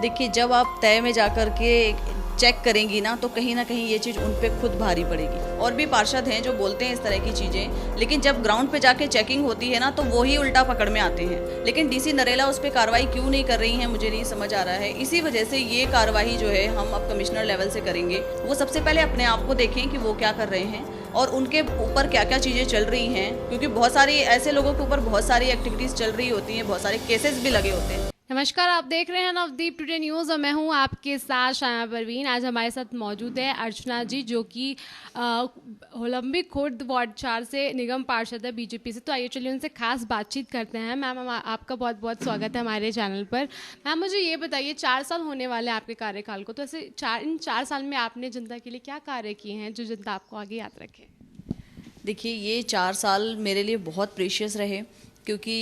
देखिए, जब आप तय में जाकर के चेक करेंगी ना, तो कहीं ना कहीं ये चीज़ उन पे खुद भारी पड़ेगी। और भी पार्षद हैं जो बोलते हैं इस तरह की चीज़ें, लेकिन जब ग्राउंड पे जाके चेकिंग होती है ना, तो वो ही उल्टा पकड़ में आते हैं। लेकिन डीसी नरेला उस पर कार्रवाई क्यों नहीं कर रही हैं, मुझे नहीं समझ आ रहा है। इसी वजह से ये कार्रवाई जो है हम अब कमिश्नर लेवल से करेंगे। वो सबसे पहले अपने आप को देखें कि वो क्या कर रहे हैं और उनके ऊपर क्या क्या चीज़ें चल रही हैं, क्योंकि बहुत सारी ऐसे लोगों के ऊपर बहुत सारी एक्टिविटीज़ चल रही होती हैं, बहुत सारे केसेस भी लगे होते हैं। नमस्कार, आप देख रहे हैं नवदीप टुडे न्यूज़ और मैं हूं आपके साथ शाया परवीन। आज हमारे साथ मौजूद है अर्चना जी, जो कि ओलंपिक खुर्द वार्ड 4 से निगम पार्षद है बीजेपी से। तो आइए चलिए उनसे खास बातचीत करते हैं। मैम, आपका बहुत बहुत स्वागत है हमारे चैनल पर। मैम, मुझे ये बताइए, 4 साल होने वाले हैं आपके कार्यकाल को, तो ऐसे इन 4 साल में आपने जनता के लिए क्या कार्य किए हैं जो जनता आपको आगे याद रखे? देखिए, ये 4 साल मेरे लिए बहुत प्रीशियस रहे, क्योंकि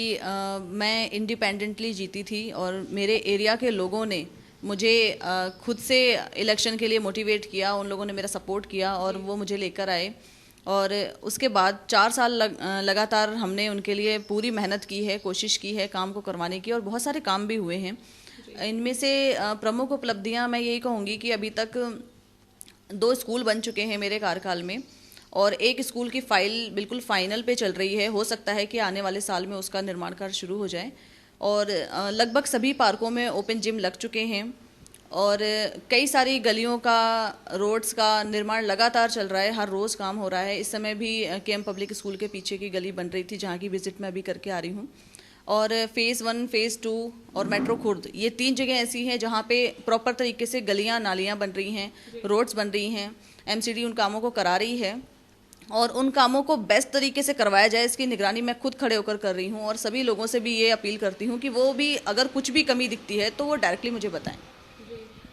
मैं इंडिपेंडेंटली जीती थी और मेरे एरिया के लोगों ने मुझे खुद से इलेक्शन के लिए मोटिवेट किया। उन लोगों ने मेरा सपोर्ट किया और वो मुझे लेकर आए। और उसके बाद 4 साल लगातार हमने उनके लिए पूरी मेहनत की है, कोशिश की है काम को करवाने की, और बहुत सारे काम भी हुए हैं। इनमें से प्रमुख उपलब्धियां मैं यही कहूँगी कि अभी तक 2 स्कूल बन चुके हैं मेरे कार्यकाल में, और एक स्कूल की फाइल बिल्कुल फाइनल पे चल रही है। हो सकता है कि आने वाले साल में उसका निर्माण कार्य शुरू हो जाए। और लगभग सभी पार्कों में ओपन जिम लग चुके हैं, और कई सारी गलियों का, रोड्स का निर्माण लगातार चल रहा है, हर रोज़ काम हो रहा है। इस समय भी केएम पब्लिक स्कूल के पीछे की गली बन रही थी, जहाँ की विजिट मैं अभी करके आ रही हूँ। और फेज़ 1, फेज़ 2 और मेट्रो खुर्द, ये 3 जगह ऐसी हैं जहाँ पे प्रॉपर तरीके से गलियाँ नालियाँ बन रही हैं, रोड्स बन रही हैं। एमसीडी उन कामों को करा रही है, और उन कामों को बेस्ट तरीके से करवाया जाए, इसकी निगरानी मैं खुद खड़े होकर कर रही हूँ। और सभी लोगों से भी ये अपील करती हूँ कि वो भी अगर कुछ भी कमी दिखती है तो वो डायरेक्टली मुझे बताएं।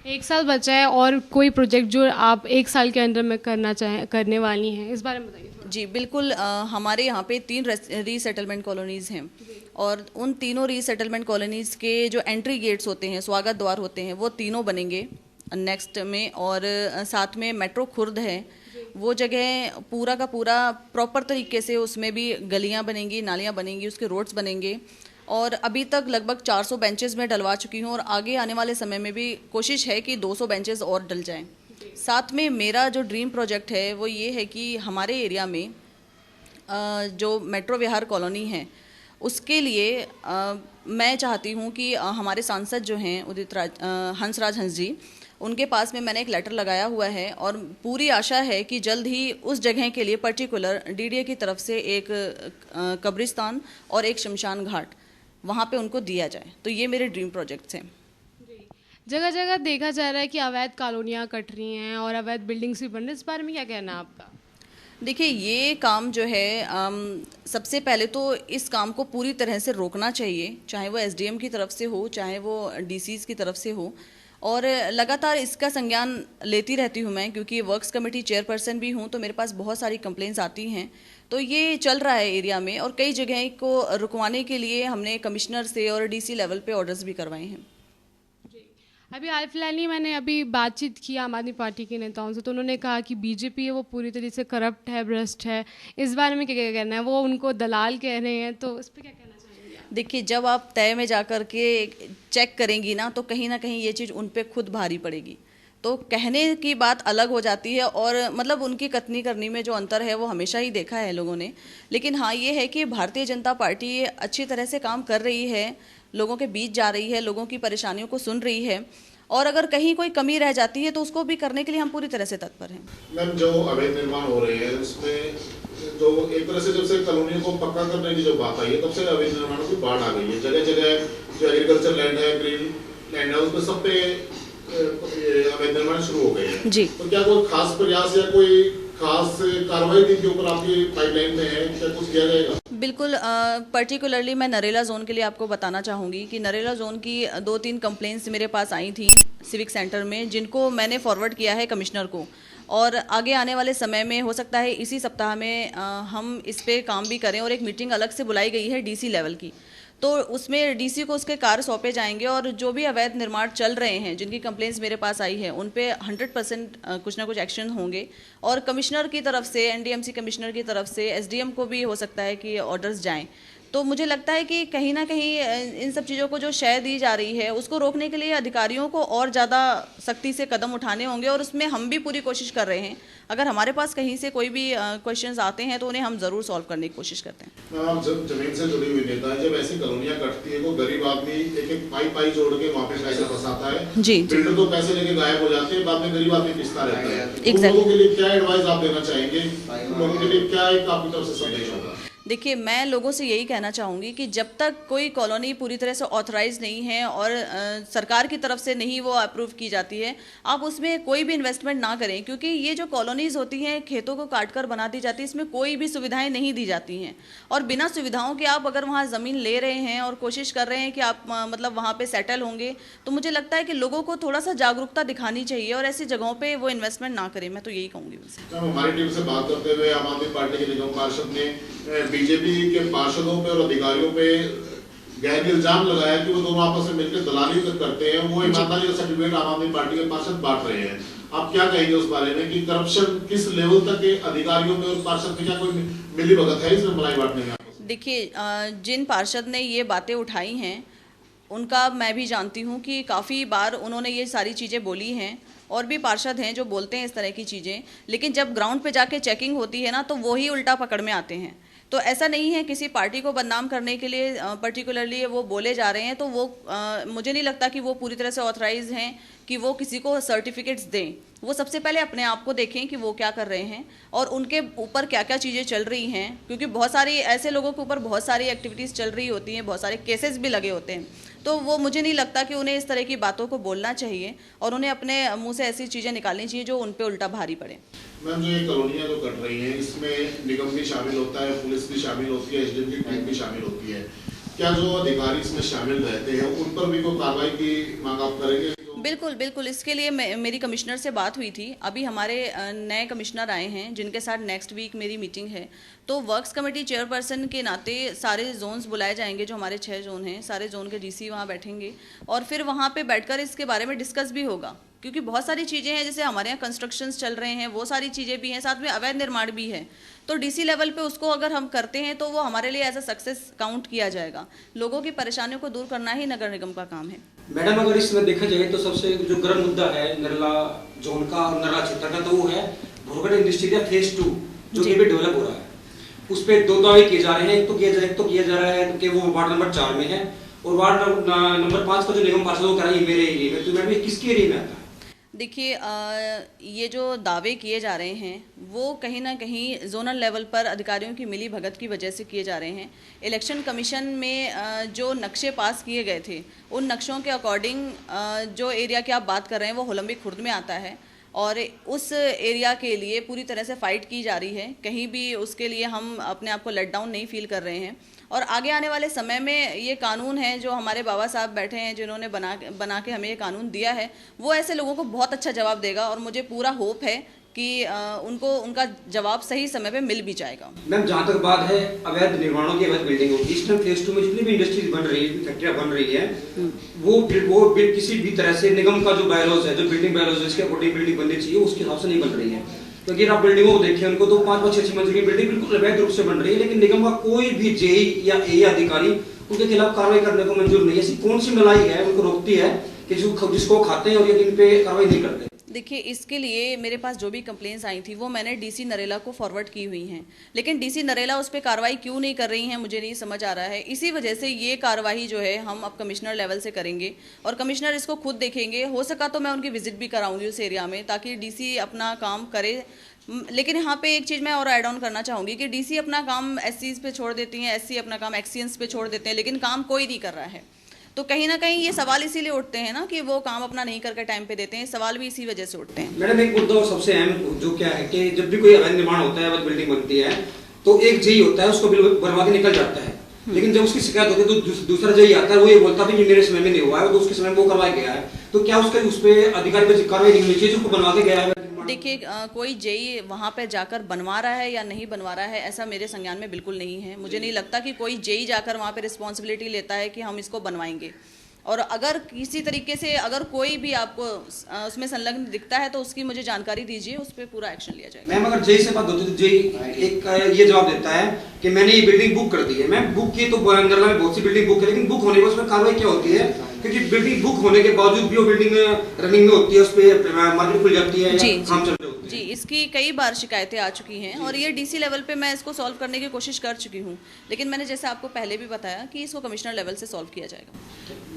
1 साल बचा है, और कोई प्रोजेक्ट जो आप 1 साल के अंदर में करने वाली हैं, इस बारे में बताइए। जी बिल्कुल, हमारे यहाँ पे 3 रीसेटलमेंट कॉलोनीज़ हैं, और उन तीनों रीसेटलमेंट कॉलोनीज़ के जो एंट्री गेट्स होते हैं, स्वागत द्वार होते हैं, वो तीनों बनेंगे नेक्स्ट में। और साथ में मेट्रो खुर्द है, वो जगह पूरा का पूरा प्रॉपर तरीके से उसमें भी गलियां बनेंगी, नालियां बनेंगी, उसके रोड्स बनेंगे। और अभी तक लगभग 400 बेंचेस में डलवा चुकी हूँ, और आगे आने वाले समय में भी कोशिश है कि 200 बेंचेस और डल जाएं। साथ में मेरा जो ड्रीम प्रोजेक्ट है वो ये है कि हमारे एरिया में जो मेट्रो विहार कॉलोनी है, उसके लिए मैं चाहती हूँ कि हमारे सांसद जो हैं हंसराज हंस जी, उनके पास में मैंने एक लेटर लगाया हुआ है, और पूरी आशा है कि जल्द ही उस जगह के लिए पर्टिकुलर डीडीए की तरफ से एक कब्रिस्तान और एक शमशान घाट वहाँ पे उनको दिया जाए। तो ये मेरे ड्रीम प्रोजेक्ट्स हैं। जगह जगह देखा जा रहा है कि अवैध कॉलोनियाँ कट रही हैं और अवैध बिल्डिंग्स भी बन रही हैं, इस बारे में क्या कहना है आपका? देखिए, ये काम जो है सबसे पहले तो इस काम को पूरी तरह से रोकना चाहिए, चाहे वो एसडीएम की तरफ से हो, चाहे वो डीसीज की तरफ से हो। और लगातार इसका संज्ञान लेती रहती हूँ मैं, क्योंकि वर्क्स कमेटी चेयरपर्सन भी हूँ, तो मेरे पास बहुत सारी कंप्लेंट्स आती हैं। तो ये चल रहा है एरिया में, और कई जगह को रुकवाने के लिए हमने कमिश्नर से और डीसी लेवल पे ऑर्डर्स भी करवाए हैं। अभी हाल फिलहाल ही मैंने अभी बातचीत की आम आदमी पार्टी के नेताओं से, तो उन्होंने कहा कि बीजेपी है वो पूरी तरह से करप्ट है, भ्रष्ट है। इस बारे में क्या क्या कहना है? वो उनको दलाल कह रहे हैं, तो इस पर क्या कहना चाहेंगे? देखिए, जब आप तय में जाकर के चेक करेंगी ना, तो कहीं ना कहीं ये चीज़ उन पे खुद भारी पड़ेगी। तो कहने की बात अलग हो जाती है, और मतलब उनकी कथनी करनी में जो अंतर है वो हमेशा ही देखा है लोगों ने। लेकिन हाँ, ये है कि भारतीय जनता पार्टी अच्छी तरह से काम कर रही है, लोगों के बीच जा रही है, लोगों की परेशानियों को सुन रही है, और अगर कहीं कोई कमी रह जाती है तो उसको भी करने के लिए हम पूरी तरह से तत्पर हैं। मैम, जो अवैध निर्माण हो रहे हैं उसमें जो एक तरह से जब से कॉलोनियों को पक्का करने की जो बात आई है, तब से अवैध निर्माणों की बाढ़ आ गई है। जगह जगह जो एग्रीकल्चर लैंड है, ग्रीन लैंड है, उसमें सब पे अवैध निर्माण शुरू हो गए हैं जी। तो क्या कोई खास प्रयास या कोई खास कार्रवाई के ऊपर आपकी पाइपलाइन में है, क्या कुछ किया जाएगा? बिल्कुल, पर्टिकुलरली मैं नरेला जोन के लिए आपको बताना चाहूँगी कि नरेला जोन की 2-3 कंप्लेंट्स मेरे पास आई थी सिविक सेंटर में, जिनको मैंने फॉरवर्ड किया है कमिश्नर को। और आगे आने वाले समय में हो सकता है इसी सप्ताह में हम इस पे काम भी करें, और एक मीटिंग अलग से बुलाई गई है डीसी लेवल की। तो उसमें डीसी को उसके कार्य सौंपे जाएंगे, और जो भी अवैध निर्माण चल रहे हैं, जिनकी कंप्लेंट्स मेरे पास आई है, उन पे 100% कुछ ना कुछ एक्शन होंगे। और कमिश्नर की तरफ से, एनडीएमसी कमिश्नर की तरफ से एसडीएम को भी हो सकता है कि ऑर्डर्स जाएं। तो मुझे लगता है कि कहीं ना कहीं इन सब चीज़ों को जो शय दी जा रही है उसको रोकने के लिए अधिकारियों को और ज़्यादा सख्ती से कदम उठाने होंगे, और उसमें हम भी पूरी कोशिश कर रहे हैं। अगर हमारे पास कहीं से कोई भी क्वेश्चंस आते हैं तो उन्हें हम ज़रूर सॉल्व करने की कोशिश करते हैं। आप जब जमीन से जुड़ी हुई नेता है, जब ऐसी कॉलोनियां कटती है, वो गरीब आदमी एक एक पाई जोड़ के वहाँ पे पैसा फंसाता है जी। बिल्डर तो पैसे लेके गायब हो जाते हैं, बाद में गरीब आदमी पिसता रहता है। Exactly। लोगों के लिए क्या एडवाइस आप देना चाहेंगे? लोगों के लिए क्या एक आपकी तरफ से संदेश होगा? देखिए, मैं लोगों से यही कहना चाहूँगी कि जब तक कोई कॉलोनी पूरी तरह से ऑथराइज नहीं है और सरकार की तरफ से नहीं वो अप्रूव की जाती है, आप उसमें कोई भी इन्वेस्टमेंट ना करें, क्योंकि ये जो कॉलोनीज़ होती हैं खेतों को काट कर बना दी जाती है, इसमें कोई भी सुविधाएं नहीं दी जाती हैं। और बिना सुविधाओं के आप अगर वहाँ ज़मीन ले रहे हैं और कोशिश कर रहे हैं कि आप मतलब वहाँ पर सेटल होंगे, तो मुझे लगता है कि लोगों को थोड़ा सा जागरूकता दिखानी चाहिए और ऐसी जगहों पर वो इन्वेस्टमेंट ना करें। मैं तो यही कहूँगी उनसे। हमारी टीम से बात करते हुए आम आदमी पार्टी के निगम पार्षद ने बीजेपी के पार्षदों पे और अधिकारियों पे गहरी इल्जाम लगाया कि वो दोनों आपस में मिलकर दलाली करते हैं, वो ईमानदारी का सर्टिफिकेट आम आदमी पार्टी के पार्षद बांट रहे हैं। आप क्या कहेंगे उस बारे में कि करप्शन किस लेवल तक के अधिकारियों में और पार्षद में क्या कोई मिलीभगत है इसमें मलाई बांटने में? देखिए, जिन पार्षद ने ये बातें उठाई हैं उनका मैं भी जानती हूँ कि काफ़ी बार उन्होंने ये सारी चीज़ें बोली हैं, और भी पार्षद हैं जो बोलते हैं इस तरह की चीज़ें, लेकिन जब ग्राउंड पे जाके चेकिंग होती है ना तो वो ही उल्टा पकड़ में आते हैं। तो ऐसा नहीं है किसी पार्टी को बदनाम करने के लिए पर्टिकुलरली वो बोले जा रहे हैं, तो वो मुझे नहीं लगता कि वो पूरी तरह से ऑथराइज हैं कि वो किसी को सर्टिफिकेट्स दें। वो सबसे पहले अपने आप को देखें कि वो क्या कर रहे हैं और उनके ऊपर क्या क्या चीज़ें चल रही हैं, क्योंकि बहुत सारी ऐसे लोगों के ऊपर बहुत सारी एक्टिविटीज़ चल रही होती हैं, बहुत सारे केसेस भी लगे होते हैं। तो वो मुझे नहीं लगता कि उन्हें इस तरह की बातों को बोलना चाहिए और उन्हें अपने मुंह से ऐसी चीज़ें निकालनी चाहिए जो उन पे उल्टा भारी पड़े। मैम, जो ये कॉलोनियां जो कट रही हैं इसमें निगम भी शामिल होता है, पुलिस भी शामिल होती है, एसडीएम की टीम भी शामिल होती है। क्या जो अधिकारी इसमें शामिल रहते हैं उन पर भी कोई कार्रवाई की मांग आप करेंगे? बिल्कुल बिल्कुल, इसके लिए मेरी कमिश्नर से बात हुई थी। अभी हमारे नए कमिश्नर आए हैं जिनके साथ नेक्स्ट वीक मेरी मीटिंग है, तो वर्क्स कमेटी चेयरपर्सन के नाते सारे जोन्स बुलाए जाएंगे। जो हमारे 6 जोन हैं, सारे जोन के डीसी वहाँ बैठेंगे और फिर वहाँ पे बैठकर इसके बारे में डिस्कस भी होगा, क्योंकि बहुत सारी चीज़ें हैं, जैसे हमारे यहाँ कंस्ट्रक्शंस चल रहे हैं, वो सारी चीज़ें भी हैं, साथ में अवैध निर्माण भी है। तो डीसी लेवल पे उसको अगर हम करते हैं तो वो हमारे लिए एज अ सक्सेस काउंट किया जाएगा। लोगों की परेशानियों को दूर करना ही नगर निगम का काम है। मैडम, अगर इसमें देखा जाए तो सबसे जो गर्म मुद्दा है नरला जोन का और नरला क्षेत्र का, तो वो है भोरगढ़ इंडस्ट्रियल फेज 2 जो कि भी डेवलप हो रहा है। उस पर 2 दावे किए जा रहे हैं। एक तो किया जा रहा है कि वो वार्ड नंबर 4 में है, और वार्ड नंबर 5 का जो निगम पार्षद वो कह रहा है मेरे एरिया में। तो मैडम, किसके एरिया में आता है? देखिए, ये जो दावे किए जा रहे हैं वो कहीं ना कहीं जोनल लेवल पर अधिकारियों की मिली भगत की वजह से किए जा रहे हैं। इलेक्शन कमीशन में जो नक्शे पास किए गए थे उन नक्शों के अकॉर्डिंग जो एरिया की आप बात कर रहे हैं वो होलंबिक खुर्द में आता है, और उस एरिया के लिए पूरी तरह से फ़ाइट की जा रही है। कहीं भी उसके लिए हम अपने आप को लेट डाउन नहीं फील कर रहे हैं, और आगे आने वाले समय में ये कानून है जो हमारे बाबा साहब बैठे हैं जिन्होंने बना के हमें ये कानून दिया है, वो ऐसे लोगों को बहुत अच्छा जवाब देगा, और मुझे पूरा होप है कि उनको उनका जवाब सही समय पे मिल भी जाएगा। मैम, जहाँ तक बात है अवैध निर्माणों की, अवैध बिल्डिंगों की, ईस्टर्न फेज 2 में जितनी भी इंडस्ट्रीज बन रही है, फैक्ट्रियाँ बन रही है, वो किसी भी तरह से निगम का जो बायलॉज है, जो बिल्डिंग बायलॉज है, इसके अकॉर्डिंग बिल्डिंग बननी चाहिए, उसके हिसाब से नहीं बन रही है। क्योंकि अगर आप बिल्डिंगों को देखें, उनको तो 5-6 मंजिल की बिल्डिंग बिल्कुल अवैध रूप से बन रही है, लेकिन निगम का कोई भी जेई या ए अधिकारी उनके खिलाफ कार्रवाई करने को मंजूर नहीं है। ऐसी कौन सी मलाई है उनको रोकती है कि जिसको खाते हैं और ये इन पे कार्रवाई नहीं करते? देखिए, इसके लिए मेरे पास जो भी कंप्लेंट्स आई थी वो मैंने डीसी नरेला को फॉरवर्ड की हुई हैं, लेकिन डीसी नरेला उस पर कार्रवाई क्यों नहीं कर रही हैं मुझे नहीं समझ आ रहा है। इसी वजह से ये कार्रवाई जो है हम अब कमिश्नर लेवल से करेंगे, और कमिश्नर इसको खुद देखेंगे। हो सका तो मैं उनकी विजिट भी कराऊंगी उस एरिया में, ताकि डीसी अपना काम करे। लेकिन यहाँ पे एक चीज़ मैं और ऐड ऑन करना चाहूँगी कि डीसी अपना काम एससीज पे छोड़ देती हैं, एससी अपना काम एक्सीएंस पे छोड़ देते हैं, लेकिन काम कोई नहीं कर रहा है। तो कहीं ना कहीं ये सवाल इसीलिए उठते हैं ना कि वो काम अपना नहीं करके टाइम पे देते हैं, सवाल भी इसी वजह से उठते हैं। मैडम, एक मुद्दा और सबसे अहम जो क्या है कि जब भी कोई अवैध निर्माण होता है, अवैध बिल्डिंग बनती है, तो एक जेई होता है, उसको बिल बनवा के निकल जाता है। लेकिन जब उसकी शिकायत होती है तो दूसरा जेई आता है, वो ये बोलता है कि मेरे समय में नहीं हुआ है, तो उसके समय में वो करवाया गया है। तो क्या उस पर अधिकारी पर कार्रवाई नहीं होनी चाहिए जो बनवा के गया है? देखिए, कोई जेई वहाँ पे जाकर बनवा रहा है या नहीं बनवा रहा है ऐसा मेरे संज्ञान में बिल्कुल नहीं है। मुझे नहीं लगता कि कोई जेई जाकर वहाँ पे रिस्पॉन्सिबिलिटी लेता है कि हम इसको बनवाएंगे। और अगर किसी तरीके से अगर कोई भी आपको उसमें संलग्न दिखता है तो उसकी मुझे जानकारी दीजिए, उस पर पूरा एक्शन लिया जाएगा। मैम, अगर जेई से बात होती है तो जेई एक ये जवाब देता है कि मैंने ये बिल्डिंग बुक कर दी है, मैं बुक की तो नरला में बहुत सी बिल्डिंग बुक है, लेकिन बुक होने के बाद उसमें कार्रवाई क्या होती है? क्योंकि बिल्डिंग बुक होने के बावजूद भी वो बिल्डिंग रनिंग में होती है, उस पर मार्केट खुल जाती है, जी, काम चल रहे होते हैं। जी, इसकी कई बार शिकायतें आ चुकी हैं और ये डीसी लेवल पे मैं इसको सॉल्व करने की कोशिश कर चुकी हूँ, लेकिन मैंने जैसे आपको पहले भी बताया कि इसको कमिश्नर लेवल से सॉल्व किया जाएगा।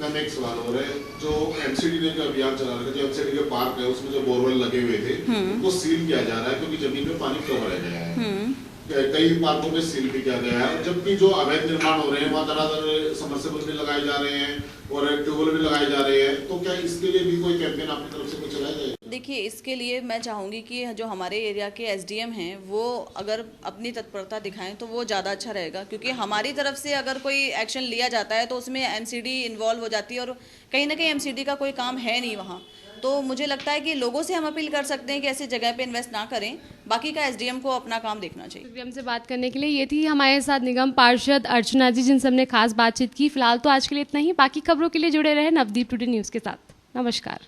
मैम एक सवाल हो रहा है, जो एमसीडी ने जो अभियान चला रखा है, जो एमसीडी के पार्क है उसमें जो बोरवेल लगे हुए थे वो सील किया जा रहा है क्योंकि जमीन में पानी कम रह गया है। कई पार्कों में सील भी किया गया है, जबकि जो अवैध निर्माण हो रहे हैं वहाँ दरादर समरसेबल भी लगाए जा रहे हैं और ट्यूबवेल भी लगाए जा रहे हैं, तो क्या इसके लिए भी कोई कैंपेन आपकी तरफ से कोई चलाया जाएगा? देखिए, इसके लिए मैं चाहूँगी कि जो हमारे एरिया के एसडीएम हैं वो अगर अपनी तत्परता दिखाएं तो वो ज़्यादा अच्छा रहेगा, क्योंकि हमारी तरफ से अगर कोई एक्शन लिया जाता है तो उसमें एमसीडी इन्वॉल्व हो जाती है और कहीं ना कहीं एमसीडी का कोई काम है नहीं वहाँ। तो मुझे लगता है कि लोगों से हम अपील कर सकते हैं कि ऐसी जगह पे इन्वेस्ट ना करें, बाकी का एसडीएम को अपना काम देखना चाहिए। हमसे बात करने के लिए ये थी हमारे साथ निगम पार्षद अर्चना जी, जिनसे हमने खास बातचीत की। फिलहाल तो आज के लिए इतना ही, बाकी खबरों के लिए जुड़े रहे नवदीप टुडे न्यूज़ के साथ। नमस्कार।